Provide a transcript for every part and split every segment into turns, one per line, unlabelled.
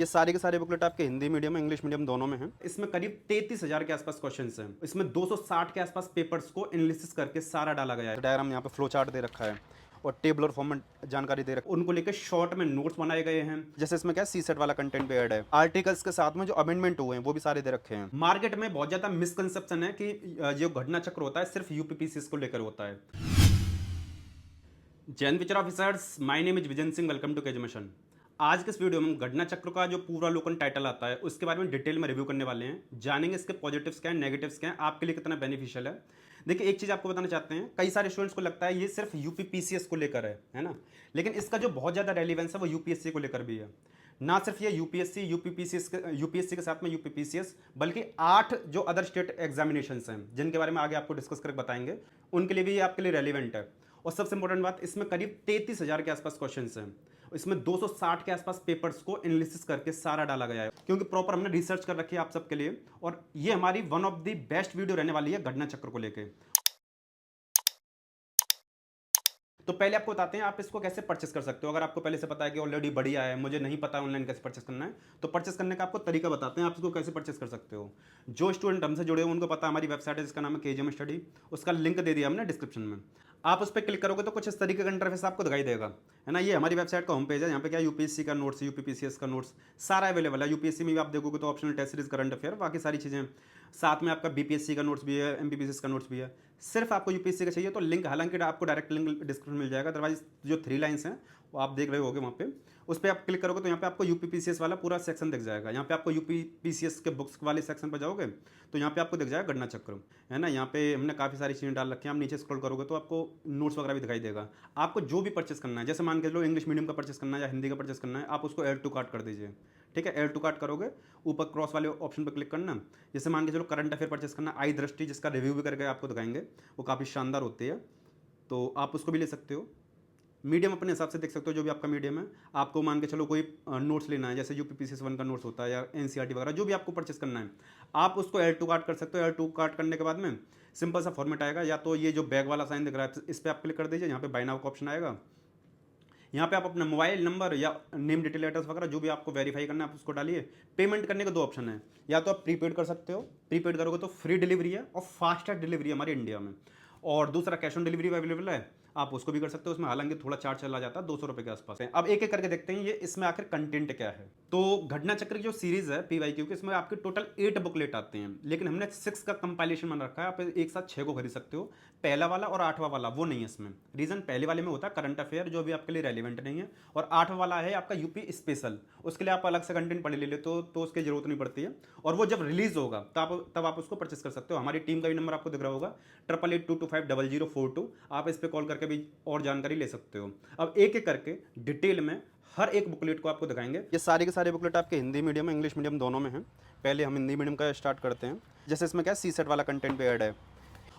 ये सारे के सारे बुकलेट आपके हिंदी मीडियम इंग्लिश मीडियम दोनों में हैं। इसमें करीब 33,000 के आसपास क्वेश्चंस हैं। इसमें 260 के आसपास पेपर्स को एनालिसिस करके सारा डाला गया है। डायग्राम यहाँ पे फ्लो चार्ट दे रखा है और टेबलर फॉर्म में जानकारी दे रखी है। उनको लेकर शॉर्ट में नोट्स बनाए गए हैं। जैसे इसमें क्या सी सेट वाला कंटेंट भी ऐड है। आर्टिकल्स के साथ में जो अमेंडमेंट हुए हैं वो भी सारे दे रखे हैं। मार्केट में बहुत ज्यादा मिसकंसेप्शन है कि जो घटना चक्र होता है सिर्फ यूपीपीसीएस को लेकर होता है। जैन विचर officers, my name is Vijan Singh, welcome to केजमिशन। आज के इस वीडियो में घटना चक्र का जो पूर्वालोकन टाइटल आता है उसके बारे में डिटेल में रिव्यू करने वाले हैं। जानेंगे इसके पॉजिटिव्स क्या है, नेगेटिव्स क्या है, आपके लिए कितना बेनिफिशियल है। देखिए एक चीज़ आपको बताना चाहते हैं, कई सारे स्टूडेंट्स को लगता है ये सिर्फ यूपीपीसीएस को लेकर है ना, लेकिन इसका जो बहुत ज़्यादा रेलिवेंस है वो यूपीएससी को लेकर भी है। ना सिर्फ ये यूपीएससी यूपीएससी के साथ में यूपीपीसीएस, बल्कि 8 जो अदर स्टेट एग्जामिनेशंस हैं जिनके बारे में आगे आपको डिस्कस करके बताएंगे, उनके लिए भी ये आपके लिए रेलिवेंट है। और सबसे इंपॉर्टेंट बात, इसमें करीब 33,000 के आसपास क्वेश्चंस हैं। इसमें 260 के आसपास पेपर्स को एनालिसिस करके सारा डाला गया है, क्योंकि प्रॉपर हमने रिसर्च कर रखी है आप सबके लिए। और ये हमारी one of the best video रहने वाली है घटना चक्र को लेके। तो पहले आपको बताते हैं आप इसको कैसे परचेस कर सकते हो। अगर आपको पहले से पता है कि ऑलरेडी बढ़िया है, मुझे नहीं पता ऑनलाइन कैसे परचेस करना है, तो परचेस करने का आपको तरीका बताते हैं, आप इसको कैसे परचेस कर सकते हो। जो स्टूडेंट हमसे जुड़े हो उनको पता है हमारी वेबसाइट है जिसका नाम है केजीएम स्टडी, उसका लिंक दे दिया हमने डिस्क्रिप्शन में। आप उस पर क्लिक करोगे तो कुछ इस तरीके का इंटरफेस आपको दिखाई देगा, है ना। ये हमारी वेबसाइट का होम पेज है। यहाँ पे क्या यूपीएससी का नोट्स, यूपीपीसीएस का नोट्स सारा अवेलेबल है। यूपीएससी में भी आप देखोगे तो optional test series, current affair, बाकी सारी चीज़ें। साथ में आपका बीपीएससी का नोट्स भी है, एमपीपीसीएस का नोट्स भी है। सिर्फ आपको यूपीएससी का चाहिए तो लिंक, हालांकि आपको डायरेक्ट लिंक डिस्क्रिप्शन मिल जाएगा, अदरवाइज जो 3 लाइन्स हैं वो आप देख रहे होगे वहाँ पे, उस पर आप क्लिक करोगे तो यहाँ पे आपको यूपीपीसीएस वाला पूरा सेक्शन दिख जाएगा। यहाँ पे आपको यूपीपीसीएस के बुक्स वाले सेक्शन पर जाओगे तो यहाँ पे आपको दिख जाएगा घटना चक्र, है ना। यहाँ पे हमने काफ़ी सारी चीज़ें डाल रखी हैं। आप नीचे स्क्रॉल करोगे तो आपको नोट्स वगैरह भी दिखाई देगा। आपको जो भी परचेस करना है, जैसे मान के चलो इंग्लिश मीडियम का परचेस करना है या हिंदी का परचेस करना है, आप उसको ऐड टू कार्ट कर दीजिए। ठीक है, ऐड टू कार्ट करोगे, ऊपर क्रॉस वाले ऑप्शन पर क्लिक करना। जैसे मान के चलो करंट अफेयर परचेस करना, आई दृष्टि, जिसका रिव्यू भी करके आपको दिखाएंगे, वो काफ़ी शानदार होती है, तो आप उसको भी ले सकते हो। मीडियम अपने हिसाब से देख सकते हो, जो भी आपका मीडियम है। आपको मान के चलो कोई नोट्स लेना है, जैसे यूपीपीसीएस 1 का नोट्स होता है या एनसीईआरटी वगैरह, जो भी आपको परचेस करना है आप उसको ऐड टू कार्ट कर सकते हो। ऐड टू कार्ट करने के बाद में सिंपल सा फॉर्मेट आएगा, या तो ये जो बैग वाला साइन दिख रहा है इस पर आप क्लिक कर दीजिए। यहाँ पे बाय नाउ का ऑप्शन आएगा। यहाँ पे आप अपना मोबाइल नंबर या नेम डिटेल एड्रेस वगैरह जो भी आपको वेरीफाई करना है आप उसको डालिए। पेमेंट करने के 2 ऑप्शन है, या तो आप प्रीपेड कर सकते हो, प्रीपेड करोगे तो फ्री डिलीवरी है और फास्टेस्ट डिलीवरी है हमारे इंडिया में। और दूसरा कैश ऑन डिलीवरी अवेलेबल है, आप उसको भी कर सकते हो। उसमें हालांकि थोड़ा चार्ज चला जाता है, 200 रुपये के आसपास है। अब एक एक करके देखते हैं ये इसमें आखिर कंटेंट क्या है। तो घटना चक्र की जो सीरीज है पीवाईक्यू की, इसमें आपके टोटल 8 बुकलेट आते हैं, लेकिन हमने 6 का कंपाइलेशन बना रखा है। आप एक साथ 6 को खरीद सकते हो। पहला वाला और 8वां वाला वो नहीं है इसमें। रीजन, पहले वाले में होता है करंट अफेयर जो भी आपके लिए रेलिवेंट नहीं है, और 8वां वाला है आपका यूपी स्पेशल, उसके लिए आप अलग से कंटेंट पढ़ ले लेते हो तो उसकी जरूरत नहीं पड़ती है। और वो जब रिलीज होगा तब आप उसको परचेस कर सकते हो। हमारी टीम का भी नंबर आपको दिख रहा होगा, 8882250042। आप इस पर कॉल करके भी और जानकारी ले सकते हो। अब एक एक करके डिटेल में हर एक बुकलेट को आपको दिखाएंगे। ये सारे के सारे बुकलेट आपके हिंदी मीडियम इंग्लिश मीडियम दोनों में हैं। पहले हम हिंदी मीडियम का स्टार्ट करते हैं। जैसे इसमें क्या सी सेट वाला कंटेंट भी ऐड है,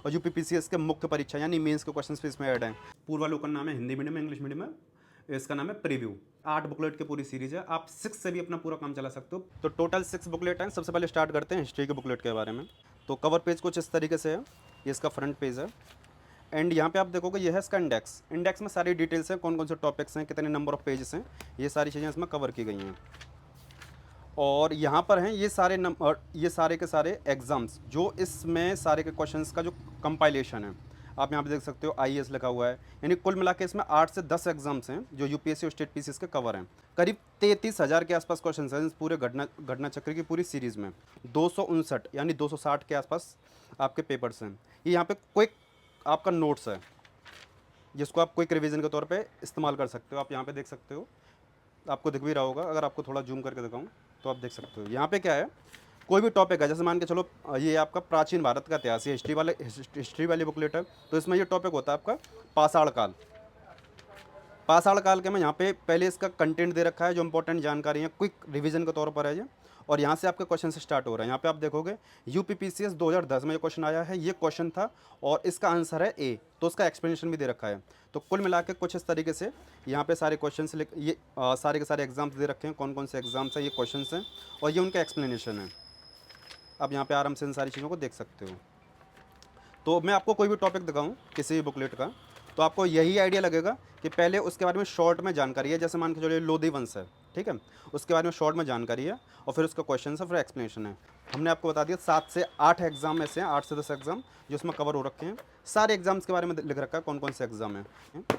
और यूपीपीसीएस के मुख्य परीक्षा यानी मेंस के क्वेश्चंस भी इसमें ऐड हैं। पूर्वालोकन नाम है, हिंदी मीडियम इंग्लिश मीडियम है, इसका नाम है प्रीव्यू। 8 बुकलेट की पूरी सीरीज है, आप 6 से भी अपना पूरा काम चला सकते हो। तो टोटल 6 बुकलेट हैं। सबसे पहले स्टार्ट करते हैं हिस्ट्री के बुकलेट के बारे में। तो कवर पेज कुछ इस तरीके से है, ये इसका फ्रंट पेज है। एंड यहाँ पे आप देखोगे ये है इसका इंडेक्स। इंडेक्स में सारी डिटेल्स हैं, कौन कौन से टॉपिक्स हैं, कितने नंबर ऑफ पेजेस हैं, ये सारी चीज़ें इसमें कवर की गई हैं। और यहाँ पर हैं ये सारे नंबर, ये सारे के सारे एग्ज़ाम्स, जो इसमें सारे के क्वेश्चंस का जो कंपाइलेशन है। आप यहाँ पे देख सकते हो आईएएस लिखा हुआ है, यानी कुल मिला के इसमें 8 से 10 एग्जाम्स हैं जो यूपीएससी और स्टेट पीसीएस के कवर हैं। करीब 33,000 के आसपास क्वेश्चन हैं इस पूरे घटना चक्र की पूरी सीरीज़ में। 259 यानी 260 के आसपास आपके पेपर्स हैं। ये यहाँ पे क्विक आपका नोट्स है, जिसको आप क्विक रिवीजन के तौर पे इस्तेमाल कर सकते हो। आप यहाँ पे देख सकते हो, आपको दिख भी रहा होगा। अगर आपको थोड़ा जूम करके दिखाऊं तो आप देख सकते हो यहाँ पे क्या है, कोई भी टॉपिक है, जैसे मान के चलो ये आपका प्राचीन भारत का इतिहास, ये हिस्ट्री वाली बुकलेट है, तो इसमें ये टॉपिक होता है आपका पाषाण काल। पाषाण काल के में यहाँ पे पहले इसका कंटेंट दे रखा है, जो इंपॉर्टेंट जानकारी है क्विक रिवीजन के तौर पर है ये। और यहाँ से आपके क्वेश्चन से स्टार्ट हो रहा है। यहाँ पे आप देखोगे यूपीपीसीएस 2010 में ये क्वेश्चन आया है, ये क्वेश्चन था और इसका आंसर है ए, तो उसका एक्सप्लेनेशन भी दे रखा है। तो कुल मिला के कुछ इस तरीके से यहाँ पे सारे क्वेश्चन ये सारे के सारे एग्जाम्स दे रखे हैं, कौन कौन से एग्जाम्स हैं, ये क्वेश्चन हैं और ये उनका एक्सप्लेनेशन है। आप यहाँ पे आराम से इन सारी चीज़ों को देख सकते हो। तो मैं आपको कोई भी टॉपिक दिखाऊँ किसी भी बुकलेट का, तो आपको यही आइडिया लगेगा कि पहले उसके बारे में शॉर्ट में जानकारी है, जैसे मान के चलिए लोधी वंश है, ठीक है, उसके बारे में शॉर्ट में जानकारी है और फिर उसका क्वेश्चन है, फिर एक्सप्लेनेशन है। हमने आपको बता दिया 7 से 8 एग्जाम ऐसे हैं, 8 से 10 एग्जाम जो इसमें कवर हो रखे हैं। सारे एग्जाम्स के बारे में लिख रखा है कौन कौन से एग्जाम है।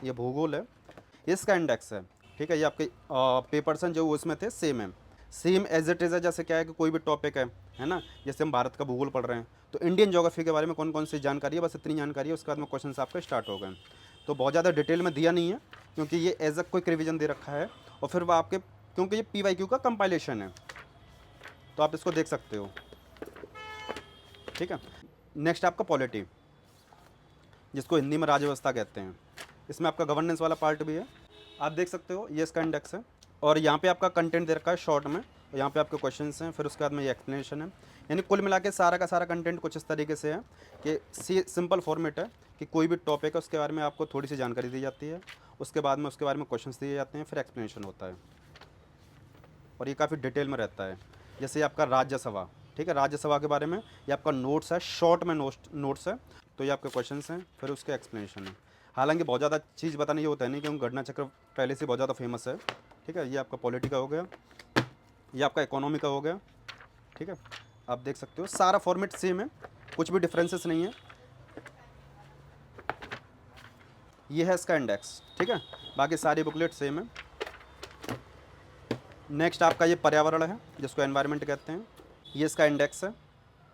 ये भूगोल है, इसका इंडेक्स है, ठीक है। ये आपके पेपर्स हैं जो उसमें थे सेम है, सेम एज इट इज़ है। जैसे क्या है कि कोई भी टॉपिक है ना, जैसे हम भारत का भूगोल पढ़ रहे हैं तो इंडियन ज्योग्राफी के बारे में कौन कौन सी जानकारी है, बस इतनी जानकारी है। उसके बाद में क्वेश्चन आपके स्टार्ट हो गए। तो बहुत ज़्यादा डिटेल में दिया नहीं है क्योंकि ये एज अ क्विक रिवीजन दे रखा है, और फिर वो आपके, क्योंकि ये PYQ का कंपाइलेशन है तो आप इसको देख सकते हो, ठीक है। नेक्स्ट आपका पॉलिटी, जिसको हिंदी में राज्य कहते हैं। इसमें आपका गवर्नेंस वाला पार्ट भी है, आप देख सकते हो। ये इसका इंडेक्स है और यहाँ पे आपका कंटेंट दे रखा है शॉर्ट में, और यहाँ पे आपके क्वेश्चंस हैं, फिर उसके बाद में ये एक्सप्लेनेशन है। यानी कुल मिला के सारा का सारा कंटेंट कुछ इस तरीके से है कि सिंपल फॉर्मेट है कि कोई भी टॉपिक है उसके बारे में आपको थोड़ी सी जानकारी दी जाती है, उसके बाद में उसके बारे में क्वेश्चंस दिए जाते हैं, फिर एक्सप्लेनेशन होता है, और ये काफ़ी डिटेल में रहता है। जैसे ये आपका राज्यसभा, ठीक है, राज्यसभा के बारे में ये आपका नोट्स है, शॉर्ट में नोट्स है, तो ये आपके क्वेश्चंस हैं, फिर उसके एक्सप्लेनेशन है। हालांकि बहुत ज़्यादा चीज़ बताने ये होता है नहीं, क्योंकि घटना चक्र पहले से बहुत ज़्यादा फेमस है, ठीक है। ये आपका पॉलिटी का हो गया, ये आपका इकोनॉमी का हो गया, ठीक है। आप देख सकते हो सारा फॉर्मेट सेम है, कुछ भी डिफरेंसेस नहीं है। ये है इसका इंडेक्स, ठीक है, बाकी सारी बुकलेट सेम है। नेक्स्ट आपका ये पर्यावरण है जिसको एनवायरनमेंट कहते हैं, ये इसका इंडेक्स है,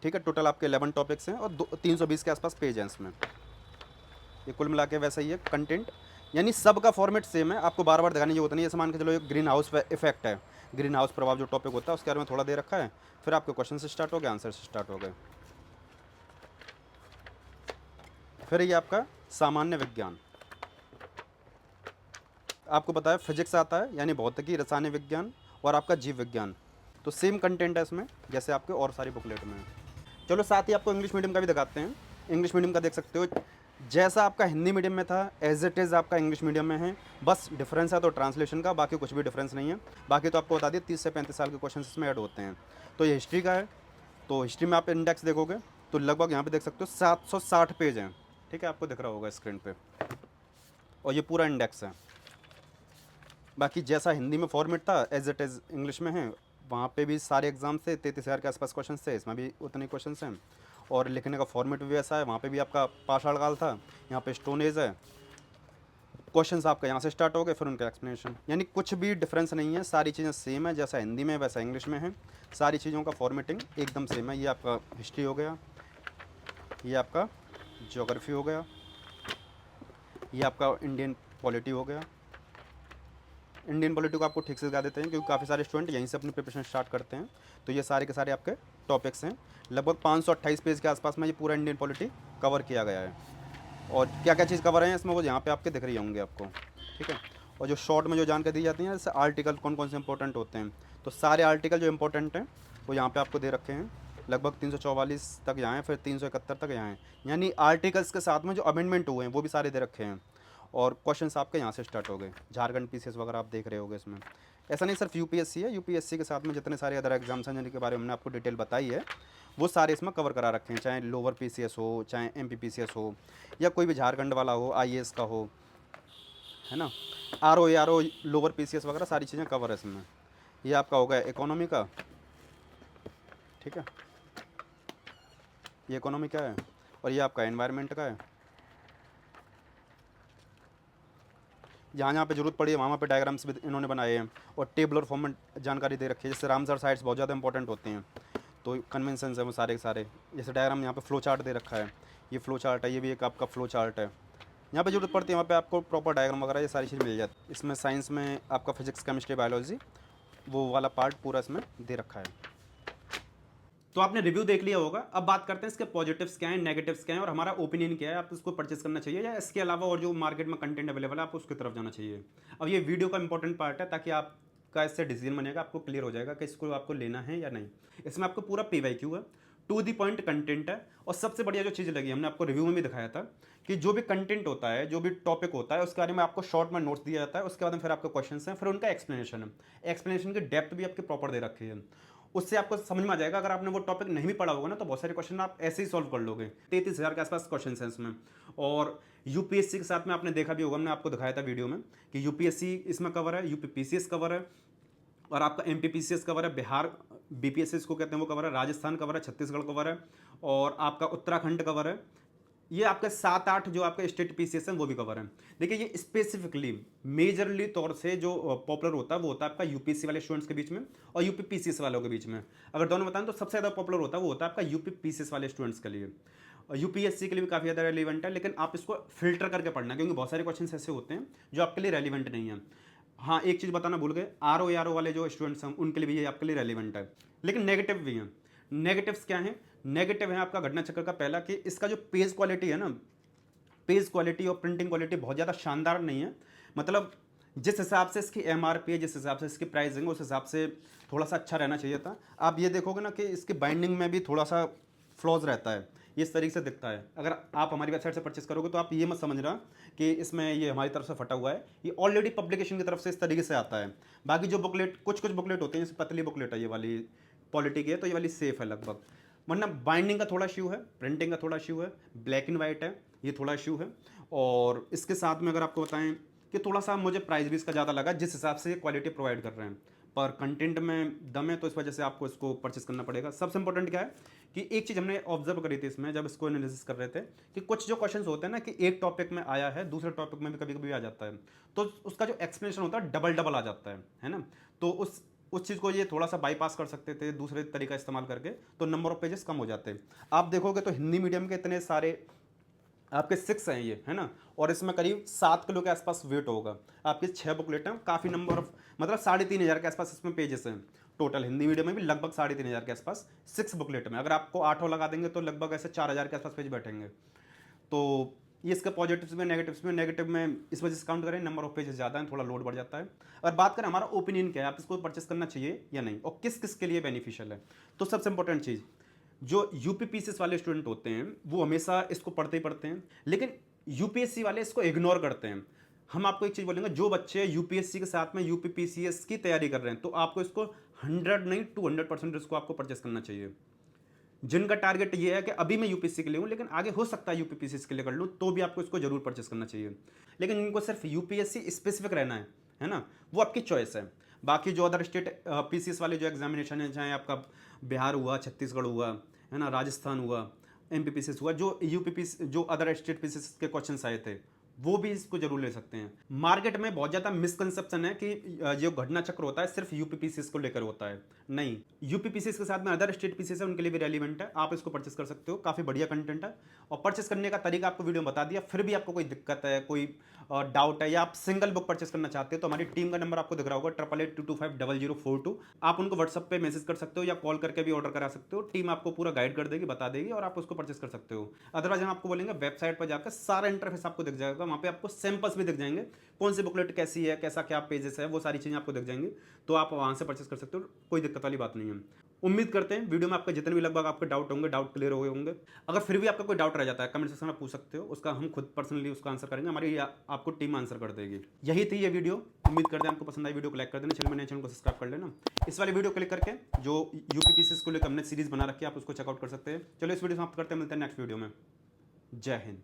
ठीक है। टोटल आपके 11 टॉपिक्स हैं और 320 के आसपास पेज हैं इसमें। ये कुल मिला के वैसा ही है कंटेंट, यानी सबका फॉर्मेट सेम है, आपको बार बार दिखाने की जरूरत नहीं है। जैसे मान के चलो एक ग्रीन हाउस इफेक्ट है, ग्रीन हाउस प्रभाव जो टॉपिक होता है उसके बारे में थोड़ा दे रखा है, फिर आपके क्वेश्चन से स्टार्ट हो गए, आंसर से स्टार्ट हो गए। फिर ये आपका सामान्य विज्ञान, आपको पता है फिजिक्स आता है, यानी भौतिकी, रसायन विज्ञान और आपका जीव विज्ञान, तो सेम कंटेंट है इसमें जैसे आपके और सारी बुकलेट में है। चलो साथ ही आपको इंग्लिश मीडियम का भी दिखाते हैं। इंग्लिश मीडियम का देख सकते हो, जैसा आपका हिंदी मीडियम में था एज इट इज़ आपका इंग्लिश मीडियम में है, बस डिफरेंस है तो ट्रांसलेशन का, बाकी कुछ भी डिफरेंस नहीं है। बाकी तो आपको बता दिए 30 से 35 साल के क्वेश्चन इसमें ऐड होते हैं। तो ये हिस्ट्री का है, तो हिस्ट्री में आप इंडेक्स देखोगे तो लगभग यहाँ पे देख सकते हो 760 पेज हैं, ठीक है, आपको दिख रहा होगा स्क्रीन पे, और ये पूरा इंडेक्स है। बाकी जैसा हिंदी में फॉर्मेट था एज इट इज़ इंग्लिश में है, वहाँ पे भी सारे एग्जाम से 33,000 के आसपास क्वेश्चन थे, इसमें भी उतने क्वेश्चन हैं, और लिखने का फॉर्मेट भी वैसा है। वहाँ पे भी आपका पाषाण काल था, यहाँ पे स्टोन एज है, क्वेश्चंस आपका यहाँ से स्टार्ट हो गए, फिर उनका एक्सप्लेनेशन, यानी कुछ भी डिफरेंस नहीं है, सारी चीज़ें सेम है, जैसा हिंदी में वैसा इंग्लिश में है, सारी चीज़ों का फॉर्मेटिंग एकदम सेम है। ये आपका हिस्ट्री हो गया, ये आपका ज्योग्राफी हो गया, ये आपका इंडियन पॉलिटी हो गया। इंडियन पॉलिटी को आपको ठीक से सिखा देते हैं क्योंकि काफ़ी सारे स्टूडेंट यहीं से अपनी प्रिपरेशन स्टार्ट करते हैं। तो ये सारे के सारे आपके टॉपिक्स हैं, लगभग 528 पेज के आसपास में ये पूरा इंडियन पॉलिटी कवर किया गया है। और क्या क्या चीज़ कवर है इसमें वो यहाँ पे आपके दिख रही होंगे आपको, ठीक है। और जो शॉर्ट में जो जानकारी दी जाती है, जैसे आर्टिकल कौन कौन से इंपॉर्टेंट होते हैं, तो सारे आर्टिकल जो इंपॉर्टेंट हैं वो यहाँ पे आपको दे रखे हैं। लगभग 344 तक यहाँ हैं, फिर 371 तक यहाँ हैं, यानी आर्टिकल्स के साथ में जो अमेंडमेंट हुए हैं वो भी सारे दे रखे हैं। और क्वेश्चंस आपके यहाँ से स्टार्ट हो गए। झारखंड PCS वगैरह आप देख रहे होगे इसमें। ऐसा नहीं सिर्फ UPSC है, UPSC के साथ में जितने सारे अदर एग्जाम्स हैं जिनके बारे में हमने आपको डिटेल बताई है वो सारे इसमें कवर करा रखे हैं, चाहे लोअर PCS हो, चाहे MP PCS हो, या कोई भी झारखंड वाला हो, IAS का हो, है ना, RO लोअर PCS वगैरह सारी चीज़ें कवर है इसमें। ये आपका हो गया इकोनॉमी का, ठीक है, ये इकोनॉमी का है, और ये आपका एनवायरनमेंट का है। जहाँ जहाँ पे जरूरत पड़ी है वहाँ पे डायग्राम्स भी इन्होंने बनाए हैं, और टेबल और फॉर्म में जानकारी दे रखी है। जैसे रामसर साइट्स बहुत ज़्यादा इंपॉर्टेंट होते हैं, तो कन्वेंशन है वो सारे के सारे। जैसे डायग्राम यहाँ पे फ्लो चार्ट दे रखा है, ये फ्लो चार्ट है, ये भी एक आपका फ्लो चार्ट है। यहाँ पे जरूरत पड़ती है वहाँ पे आपको प्रॉपर डायग्राम वगैरह ये सारी चीज़ मिल जाती है। इसमें साइंस में आपका फिजिक्स, केमिस्ट्री, बायोलॉजी वो वाला पार्ट पूरा इसमें दे रखा है। तो आपने रिव्यू देख लिया होगा, अब बात करते हैं इसके पॉजिटिव्स क्या हैं, नेगेटिव्स क्या हैं, और हमारा ओपिनियन क्या है, आप इसको परचेस करना चाहिए या इसके अलावा और जो मार्केट में कंटेंट अवेलेबल है आप उसकी तरफ जाना चाहिए। अब ये वीडियो का इंपॉर्टेंट पार्ट है ताकि आपका इससे डिसीजन बनेगा, आपको क्लियर हो जाएगा कि इसको आपको लेना है या नहीं। इसमें आपको पूरा PYQ है, टू दी पॉइंट कंटेंट है, और सबसे बढ़िया जो चीज़ लगी हमने आपको रिव्यू में भी दिखाया था कि जो भी कंटेंट होता है, जो भी टॉपिक होता है उसके बारे में आपको शॉर्ट में नोट्स दिया जाता है, उसके बाद में फिर आपके क्वेश्चन हैं, फिर उनका एक्सप्लेनेशन है। एक्सप्लेनेशन की डेप्थ भी आपकी प्रॉपर दे रखी है, उससे आपको समझ में आ जाएगा। अगर आपने वो टॉपिक नहीं भी पढ़ा होगा ना तो बहुत सारे क्वेश्चन आप ऐसे ही सॉल्व कर लोगे। 33,000 के आसपास क्वेश्चन हैं इसमें, और यूपीएससी के साथ में आपने देखा भी होगा, मैंने आपको दिखाया था वीडियो में कि यूपीएससी इसमें कवर है, यूपीपीसीएस कवर है, और आपका एमपीपीसीएस कवर है, बिहार बीपीएससी को कहते हैं वो कवर है, राजस्थान कवर है, छत्तीसगढ़ कवर है, और आपका उत्तराखंड कवर है। ये आपके 7-8 जो आपके स्टेट पीसीएस हैं वो भी कवर हैं। देखिए ये स्पेसिफिकली मेजरली तौर से जो पॉपुलर होता है वो होता है आपका यूपीएससी वाले स्टूडेंट्स के बीच में और यूपी पीसीएस वालों के बीच में। अगर दोनों बताएं तो सबसे ज़्यादा पॉपुलर होता है वो होता है आपका यूपी पीसीएस वाले स्टूडेंट्स के लिए। यूपीएससी के लिए भी काफ़ी ज़्यादा रेलिवेंट है, लेकिन आप इसको फिल्टर करके पढ़ना, क्योंकि बहुत सारे क्वेश्चन ऐसे होते हैं जो आपके लिए रेलिवेंट नहीं है। हाँ, एक चीज़ बताना भूल गए, आर ओ वाले जो स्टूडेंट्स हैं उनके लिए भी ये आपके लिए रेलिवेंट है, लेकिन नेगेटिव भी हैं। नेगेटिव्स क्या हैं? नेगेटिव है आपका घटना चक्र का पहला कि इसका जो पेज क्वालिटी है ना, पेज क्वालिटी और प्रिंटिंग क्वालिटी बहुत ज़्यादा शानदार नहीं है। मतलब जिस हिसाब से इसकी एमआरपी है, जिस हिसाब से इसकी प्राइसिंग है, उस हिसाब से थोड़ा सा अच्छा रहना चाहिए था। आप ये देखोगे ना कि इसकी बाइंडिंग में भी थोड़ा सा फ्लॉज रहता है, ये इस तरीके से दिखता है। अगर आप हमारी वेबसाइट से परचेस करोगे तो आप ये मत समझना कि इसमें ये हमारी तरफ से फटा हुआ है, ये ऑलरेडी पब्लिकेशन की तरफ से इस तरीके से आता है। बाकी जो बुकलेट कुछ बुकलेट होते हैं, जैसे पतली बुकलेट है ये वाली पॉलिटी की है, तो ये वाली सेफ है लगभग। वरना बाइंडिंग का थोड़ा इशू है, प्रिंटिंग का थोड़ा इशू है, ब्लैक एंड वाइट है, ये थोड़ा इशू है। और इसके साथ में अगर आपको बताएं कि थोड़ा सा मुझे प्राइस भी इसका ज़्यादा लगा, जिस हिसाब से क्वालिटी प्रोवाइड कर रहे हैं, पर कंटेंट में दम है, तो इस वजह से आपको इसको परचेस करना पड़ेगा। सबसे इंपॉर्टेंट क्या है कि एक चीज़ हमने ऑब्जर्व करी थी इसमें जब इसको एनालिसिस कर रहे थे, कि कुछ जो क्वेश्चंस होते हैं ना कि एक टॉपिक में आया है, दूसरे टॉपिक में भी कभी कभी आ जाता है, तो उसका जो एक्सप्लेनेशन होता है डबल आ जाता है ना। तो उस चीज़ को ये थोड़ा सा बाईपास कर सकते थे दूसरे तरीका इस्तेमाल करके, तो नंबर ऑफ पेजेस कम हो जाते हैं। आप देखोगे तो हिंदी मीडियम के इतने सारे आपके 6 हैं ये, है ना, और इसमें करीब 7 किलो के आसपास वेट होगा। आपके 6 बुकलेट हैं, काफ़ी नंबर ऑफ, मतलब 3,500 के आसपास इसमें पेजेस हैं टोटल। हिंदी मीडियम में भी लगभग 3,500 के आसपास 6 बुकलेट में। अगर आपको 8 लगा देंगे तो लगभग ऐसे 4,000 के आसपास पेज बैठेंगे। तो ये इसके पॉजिटिव्स में, नेगेटिव्स में, नेगेटिव में इस वजह से काउंट करें, नंबर ऑफ पेजेस ज़्यादा हैं, थोड़ा लोड बढ़ जाता है। और बात करें हमारा ओपिनियन क्या है, आप इसको परचेस करना चाहिए या नहीं, और किस किस के लिए बेनिफिशियल है, तो सबसे इंपॉर्टेंट चीज़, जो यूपीपीसीएस वाले स्टूडेंट होते हैं वो हमेशा इसको पढ़ते ही पढ़ते हैं, लेकिन यूपीएससी वाले इसको इग्नोर करते हैं। हम आपको एक चीज़ बोलेंगे, जो बच्चे यूपीएससी के साथ में यूपीपीसीएस की तैयारी कर रहे हैं, तो आपको इसको 100 नहीं 200% इसको आपको परचेस करना चाहिए। जिनका टारगेट ये है कि अभी मैं यूपीएससी के लिए हूँ, लेकिन आगे हो सकता है यूपीपीसीएस के लिए कर लूँ, तो भी आपको इसको जरूर परचेस करना चाहिए। लेकिन इनको सिर्फ यूपीएससी स्पेसिफिक रहना है ना, वो आपकी चॉइस है। बाकी जो अदर स्टेट पीसीएस वाले जो एग्जामिनेशन है, चाहे आपका बिहार हुआ, छत्तीसगढ़ हुआ, है ना, राजस्थान हुआ, एमपीपीसीएस हुआ, जो यूपीपीसी जो अदर स्टेट पीसीएस के क्वेश्चंस आए थे, वो भी इसको जरूर ले सकते हैं। मार्केट में बहुत ज़्यादा मिसकंसेप्शन है कि जो घटना चक्र होता है सिर्फ यूपीपीसीएस को लेकर होता है। नहीं, यूपीपीसीएस के साथ में अदर स्टेट पीसीएस है, उनके लिए भी रेलिवेंट है, आप इसको परचेस कर सकते हो। काफ़ी बढ़िया कंटेंट है, और परचेस करने का तरीका आपको वीडियो में बता दिया। फिर भी आपको कोई दिक्कत है, कोई डाउट है, या आप सिंगल बुक परचेस करना चाहते हो, तो हमारी टीम का नंबर आपको दिख रहा होगा 8882250042। आप उनको व्हाट्सअप पे मैसेज कर सकते हो या कॉल करके भी ऑर्डर करा सकते हो। टीम आपको पूरा गाइड कर देगी, बता देगी, और आप उसको परचेस कर सकते हो। अदरवाइज हम आपको बोलेंगे वेबसाइट पर जाकर सारा इंटरफेस आपको दिख जाएगा, वहाँ पे आपको सैंपल्स भी दिख जाएंगे, कौन सी बुकलेट कैसी है, कैसा क्या पेजेस है, वो सारी चीज़ें आपको दिख जाएंगी, तो आप वहाँ से परचेस कर सकते हो। कोई दिक्कत वाली बात नहीं है। उम्मीद करते हैं वीडियो में आपके जितने भी लगभग आपके डाउट होंगे, डाउट क्लियर हो गए होंगे। अगर फिर भी आपका कोई डाउट रह जाता है, कमेंट सेक्शन में पूछ सकते हो, उसका हम खुद पर्सनली उसका आंसर करेंगे, हमारी आपको टीम आंसर कर देगी। यही थी ये वीडियो, उम्मीद करते हैं आपको पसंद आई। वीडियो को लाइक कर देना, चैनल में नए चैनल को सब्सक्राइब कर लेना। इस वाले वीडियो क्लिक करके जो यूपीपीसीएस को लेकर हमने सीरीज बना रखी है, आप उसको चेकआउट कर सकते हैं। चलो इस वीडियो समाप्त करते हैं, मिलते हैं नेक्स्ट वीडियो में। जय हिंद।